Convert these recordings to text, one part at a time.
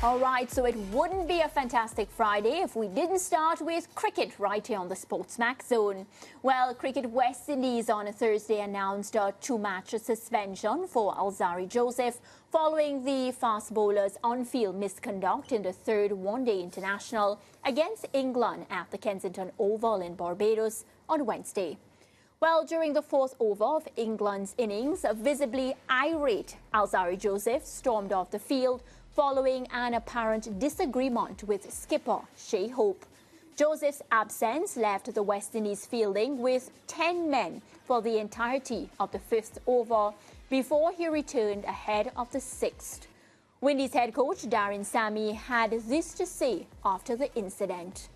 All right, so it wouldn't be a fantastic Friday if we didn't start with cricket right here on the SportsMax Zone. Well, Cricket West Indies on a Thursday announced a 2-match suspension for Alzarri Joseph following the fast bowler's on-field misconduct in the third one-day international against England at the Kensington Oval in Barbados on Wednesday. Well, during the fourth over of England's innings, a visibly irate Alzarri Joseph stormed off the field following an apparent disagreement with skipper Shai Hope. Joseph's absence left the West Indies fielding with 10 men for the entirety of the fifth over before he returned ahead of the sixth. Windies head coach Darren Sammy had this to say after the incident.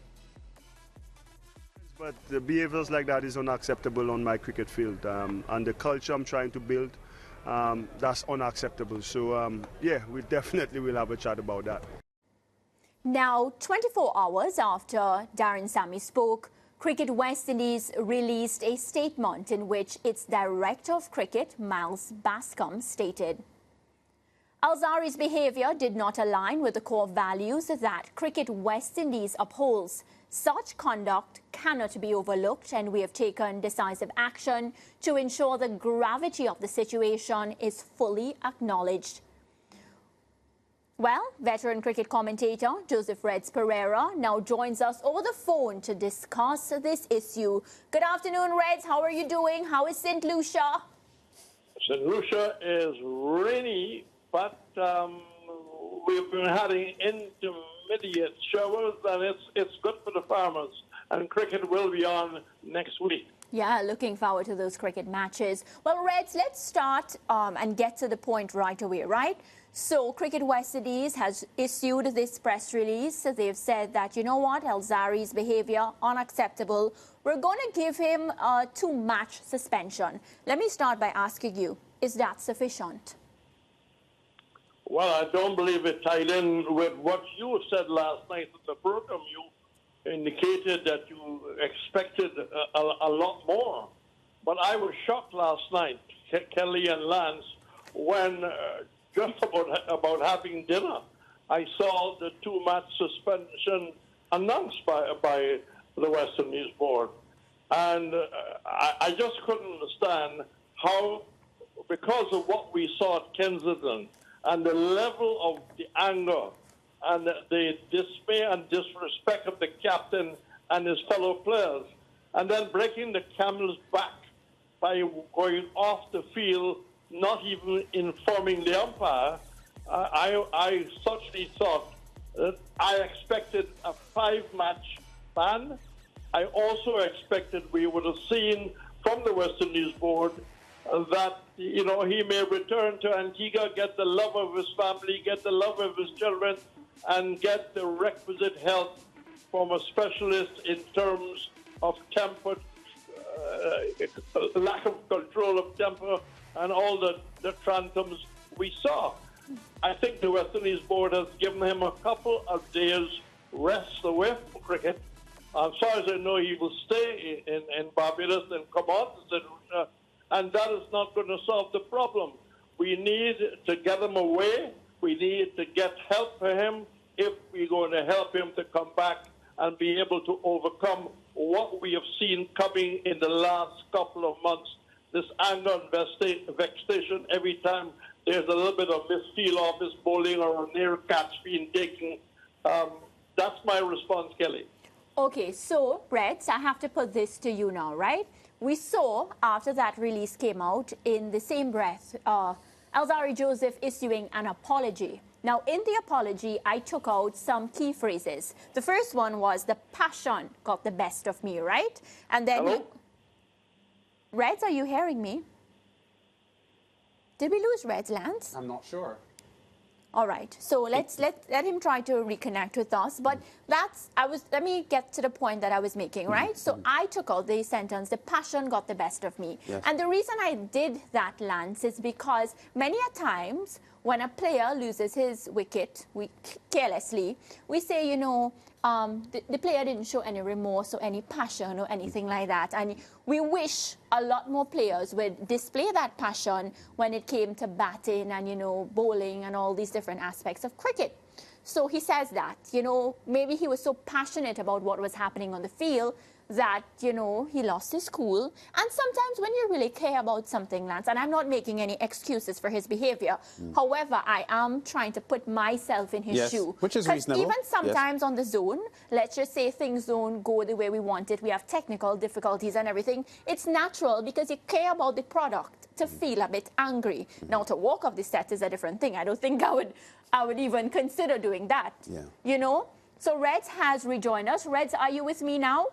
But the behaviours like that is unacceptable on my cricket field, and the culture I'm trying to build, that's unacceptable. So, yeah, we definitely will have a chat about that. Now, 24 hours after Darren Sammy spoke, Cricket West Indies released a statement in which its Director of Cricket, Miles Bascom, stated, Alzarri's behaviour did not align with the core values that Cricket West Indies upholds. Such conduct cannot be overlooked, and we have taken decisive action to ensure the gravity of the situation is fully acknowledged. Well, veteran cricket commentator Joseph Reds Pereira now joins us over the phone to discuss this issue. Good afternoon, Reds. How are you doing? How is St. Lucia? St. Lucia is rainy, but we've been having intermediate showers, and it's good for the farmers. And cricket will be on next week. Yeah, looking forward to those cricket matches. Well, Reds, let's start and get to the point right away, right? So, Cricket West Indies has issued this press release. They've said that, you know what, Alzarri's behaviour, unacceptable. We're going to give him a 2-match suspension. Let me start by asking you, is that sufficient? Well, I don't believe it tied in with what you said last night at the program. You indicated that you expected a lot more. But I was shocked last night, Kelly and Lance, when just about having dinner, I saw the 2-match suspension announced by the West Indies board. And I just couldn't understand how, because of what we saw at Kensington, and the level of the anger and the dismay and disrespect of the captain and his fellow players, and then breaking the camel's back by going off the field, not even informing the umpire, I certainly thought that I expected a 5-match ban. I also expected we would have seen from the West Indies board that, you know, he may return to Antigua, get the love of his family, get the love of his children, and get the requisite help from a specialist in terms of temper, lack of control of temper, and all the tantrums we saw. I think the West Indies board has given him a couple of days rest away from cricket. As far as I know, he will stay in Barbados and come on to St. Lucia, and that is not going to solve the problem. We need to get him away. We need to get help for him if we're going to help him to come back and be able to overcome what we have seen coming in the last couple of months. This anger and vexation every time there's a little bit of misfeel off his bowling or a near catch being taken. That's my response, Kelly. Okay, so, Reds, I have to put this to you now, right? We saw, after that release came out, in the same breath, Alzarri Joseph issuing an apology. Now, in the apology, I took out some key phrases. The first one was, the passion got the best of me, right? And then... Hello? Reds, are you hearing me? Did we lose Reds, Lance? I'm not sure. All right, so let him try to reconnect with us. But let me get to the point that I was making, right? So I took out the sentence, the passion got the best of me. Yes. And the reason I did that, Lance, is because many a times when a player loses his wicket carelessly, we say, you know, the player didn't show any remorse or any passion or anything like that. And we wish a lot more players would display that passion when it came to batting and, you know, bowling and all these different aspects of cricket. So he says that, you know, maybe he was so passionate about what was happening on the field that, you know, he lost his cool. And sometimes when you really care about something, Lance, and I'm not making any excuses for his behavior. However, I am trying to put myself in his shoe. Which is reasonable. Even sometimes on the zone, let's just say things don't go the way we want it. We have technical difficulties and everything. It's natural because you care about the product to feel a bit angry. Now, to walk off the set is a different thing. I don't think I would even consider doing that. You know? So Reds has rejoined us. Reds, are you with me now?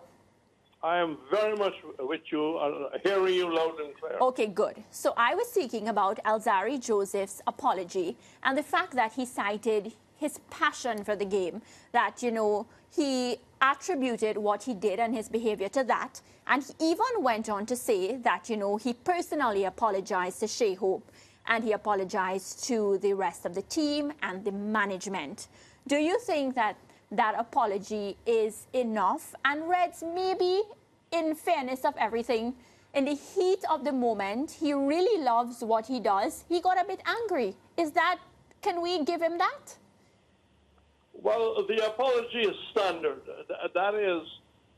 I am very much with you, hearing you loud and clear. Okay, good. So I was speaking about Alzarri Joseph's apology and the fact that he cited his passion for the game, that, you know, he attributed what he did and his behavior to that. And he even went on to say that, you know, he personally apologized to Shea Hope and he apologized to the rest of the team and the management. Do you think that that apology is enough? And Reds, maybe in fairness of everything, in the heat of the moment, he really loves what he does. He got a bit angry. Can we give him that? Well, the apology is standard. That is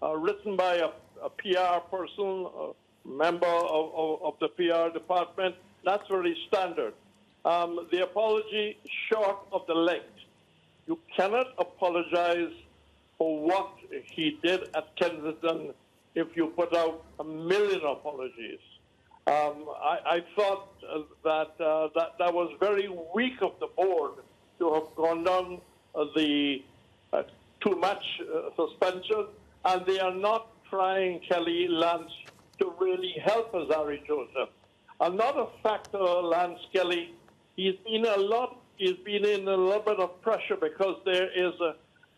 written by a PR person, a member of the PR department. That's very standard. The apology short of the length. You cannot apologize for what he did at Kensington if you put out a million apologies. I thought that was very weak of the board to have gone down the two-match suspension, and they are not trying, Kelly, Lance, to really help Alzarri Joseph. Another factor, Lance Kelly, he's been in a little bit of pressure because there is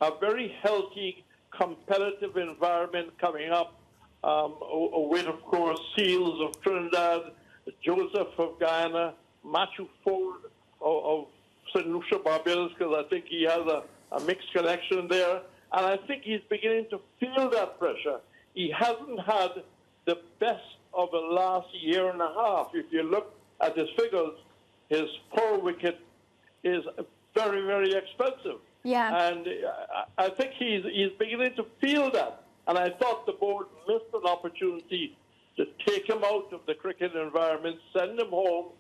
a very healthy competitive environment coming up with, of course, Seals of Trinidad, Joseph of Guyana, Matthew Ford of St. Lucia, Barbados, because I think he has a mixed connection there. And I think he's beginning to feel that pressure. He hasn't had the best of the last year and a half. If you look at his figures, his per wicket is very, very expensive. Yeah. And I think he's beginning to feel that. And I thought the board missed an opportunity to take him out of the cricket environment, send him home,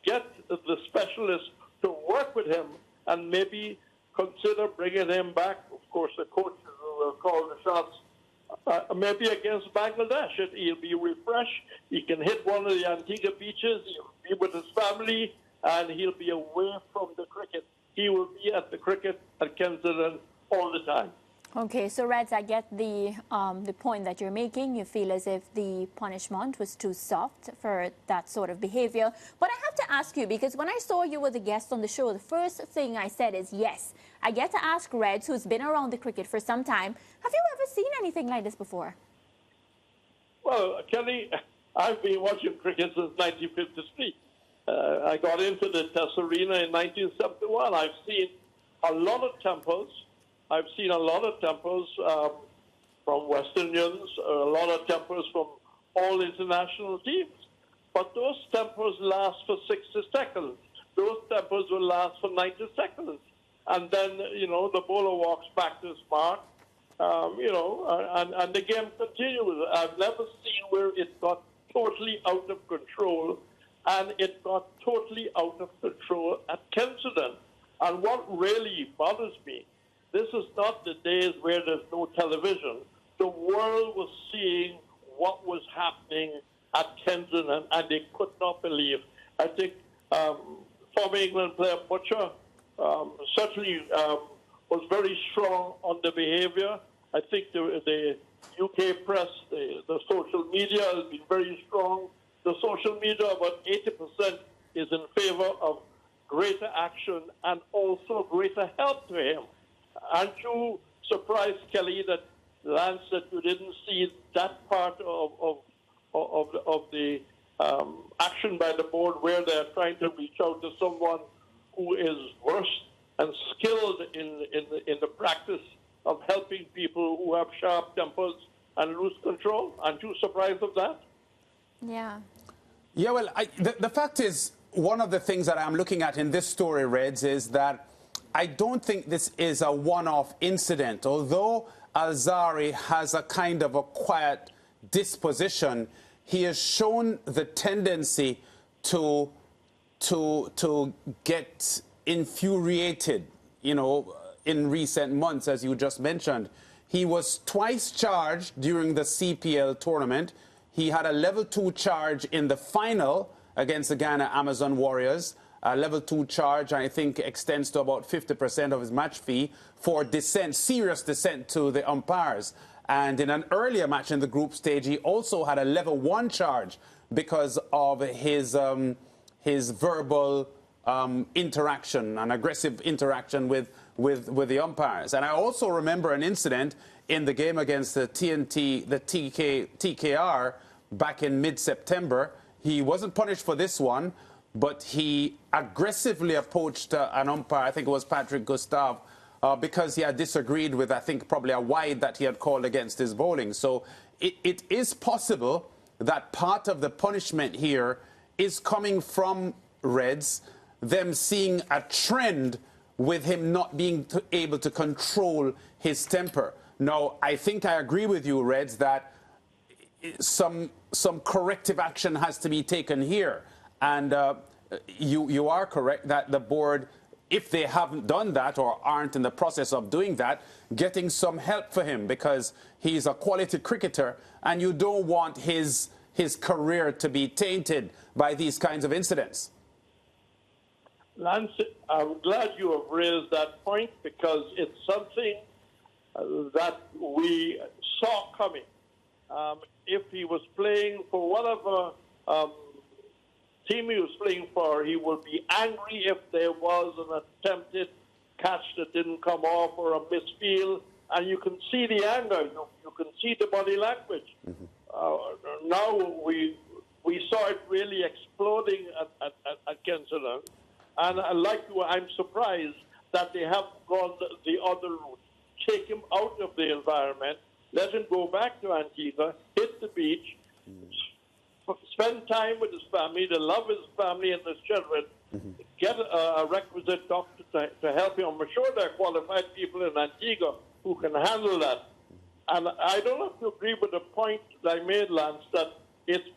get the specialists to work with him, and maybe consider bringing him back. Of course, the coaches will call the shots. Maybe against Bangladesh. He'll be refreshed. He can hit one of the Antigua beaches. He'll be with his family, and he'll be away from the cricket. He will be at the cricket at Kensington all the time. Okay, so Reds, I get the point that you're making. You feel as if the punishment was too soft for that sort of behavior. But I have to ask you, because when I saw you were the guest on the show, the first thing I said is, yes, I get to ask Reds, who's been around the cricket for some time, have you ever seen anything like this before? Well, Kelly, I've been watching cricket since 1953. I got into the Test Arena in 1971. I've seen a lot of tempos. I've seen a lot of tempos from West Indians, a lot of tempos from all international teams. But those tempos last for 60 seconds. Those tempos will last for 90 seconds. And then, you know, the bowler walks back to his mark, you know, and the game continues. I've never seen where it got totally out of control, and it got totally out of control at Kensington. And what really bothers me, this is not the days where there's no television. The world was seeing what was happening at Kensington, and they could not believe. I think former England player Butcher certainly was very strong on the behavior. I think the UK press, the social media has been very strong. The social media, about 80% is in favor of greater action and also greater help to him. Aren't you surprised, Kelly, that Lance, that you didn't see that part of the action by the board where they're trying to reach out to someone who is versed and skilled in the practice of helping people who have sharp tempers and lose control? Aren't you surprised of that? Yeah. Yeah, well, the fact is, one of the things that I'm looking at in this story, Reds, is that I don't think this is a one-off incident. Although Alzarri has a kind of a quiet disposition, he has shown the tendency to get infuriated, you know, in recent months, as you just mentioned. He was twice charged during the CPL tournament. He had a level 2 charge in the final against the Ghana Amazon Warriors. A level 2 charge, I think, extends to about 50% of his match fee for dissent, serious dissent to the umpires. And in an earlier match in the group stage, he also had a level 1 charge because of his verbal interaction, an aggressive interaction with the umpires. And I also remember an incident in the game against the TKR back in mid-September. He wasn't punished for this one, but he aggressively approached an umpire, I think it was Patrick Gustave, because he had disagreed with, I think, probably a wide that he had called against his bowling. So it is possible that part of the punishment here is coming from Reds, them seeing a trend with him not being able to control his temper. Now, I think I agree with you, Reds, that some corrective action has to be taken here. And you are correct that the board, if they haven't done that or aren't in the process of doing that, getting some help for him, because he's a quality cricketer and you don't want his career to be tainted by these kinds of incidents. Lance, I'm glad you have raised that point, because it's something that we saw coming. If he was playing for whatever team he was playing for, he would be angry if there was an attempted catch that didn't come off or a misfield, and you can see the anger, you can see the body language. Now we saw it really exploding at Kensington, and like you, I'm surprised that they have gone the other route. Take him out of the environment, let him go back to Antigua, hit the beach, spend time with his family, to love his family and his children, get a requisite doctor to help him. I'm sure there are qualified people in Antigua who can handle that. And I don't have to agree with the point that I made, Lance, that it's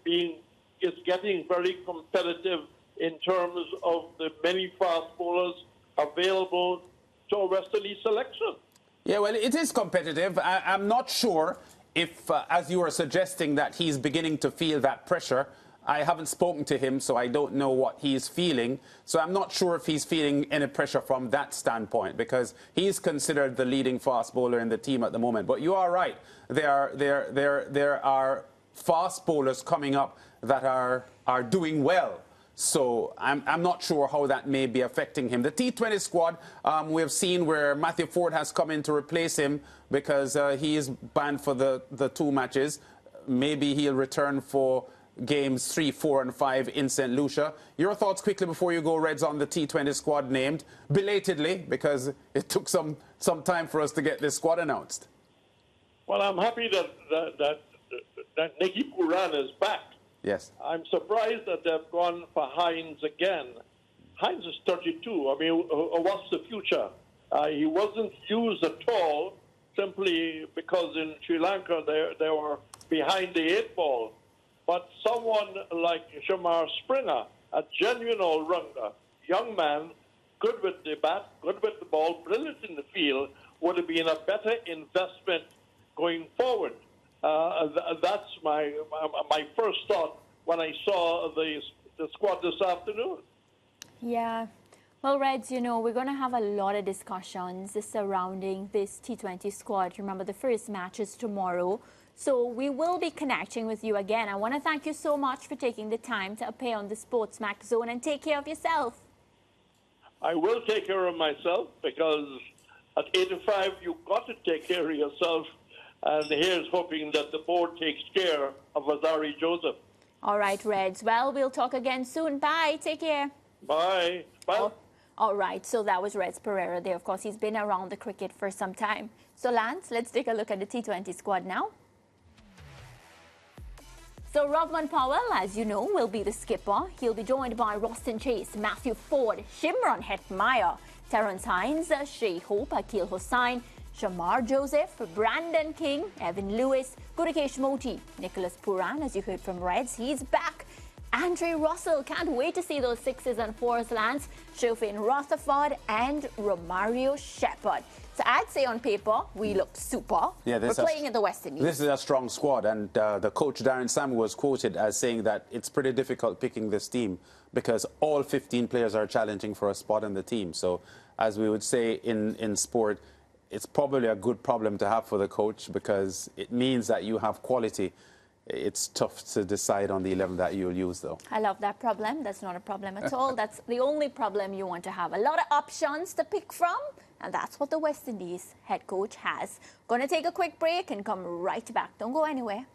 getting very competitive in terms of the many fast bowlers available to a Westerly selection. Yeah, well, it is competitive. I'm not sure if, as you are suggesting, that he's beginning to feel that pressure. I haven't spoken to him, so I don't know what he's feeling. So I'm not sure if he's feeling any pressure from that standpoint, because he's considered the leading fast bowler in the team at the moment. But you are right. There are fast bowlers coming up that are doing well. So I'm not sure how that may be affecting him. The T20 squad, we have seen where Matthew Ford has come in to replace him because he is banned for the 2 matches. Maybe he'll return for games 3, 4, and 5 in St. Lucia. Your thoughts quickly before you go, Reds, on the T20 squad named belatedly, because it took some time for us to get this squad announced. Well, I'm happy that Nicky Puran is back. Yes. I'm surprised that they've gone for Hines again. Hines is 32. I mean, what's the future? He wasn't used at all simply because in Sri Lanka they were behind the 8 ball. But someone like Shamar Springer, a genuine all-rounder, young man, good with the bat, good with the ball, brilliant in the field, would have been a better investment going forward. That's my first thought when I saw the squad this afternoon. Yeah. Well, Reds, you know, we're going to have a lot of discussions surrounding this T20 squad. Remember, the first match is tomorrow. So we will be connecting with you again. I want to thank you so much for taking the time to appear on the SportsMax Zone, and take care of yourself. I will take care of myself, because at 85, you've got to take care of yourself. And here's hoping that the board takes care of Azari Joseph. All right, Reds. Well, we'll talk again soon. Bye. Take care. Bye. Bye. All right. So that was Reds Pereira there. Of course, he's been around the cricket for some time. So, Lance, let's take a look at the T20 squad now. So Rovman Powell, as you know, will be the skipper. He'll be joined by Roston Chase, Matthew Ford, Shimron Hetmeyer, Terrence Hines, Shea Hope, Akil Hossain, Shamar Joseph, Brandon King, Evan Lewis, Gurukesh Moti, Nicholas Puran, as you heard from Reds, he's back. Andre Russell, can't wait to see those 6s and 4s lands. Shofin Rutherford and Romario Shepherd. So I'd say on paper, we look super. Yeah, we're playing in the West Indies. This is a strong squad, and the coach, Darren Sam, was quoted as saying that it's pretty difficult picking this team because all 15 players are challenging for a spot in the team. So, as we would say in sport, it's probably a good problem to have for the coach because it means that you have quality. It's tough to decide on the 11 that you'll use, though. I love that problem. That's not a problem at all. That's the only problem you want to have. A lot of options to pick from, and that's what the West Indies head coach has. Going to take a quick break and come right back. Don't go anywhere.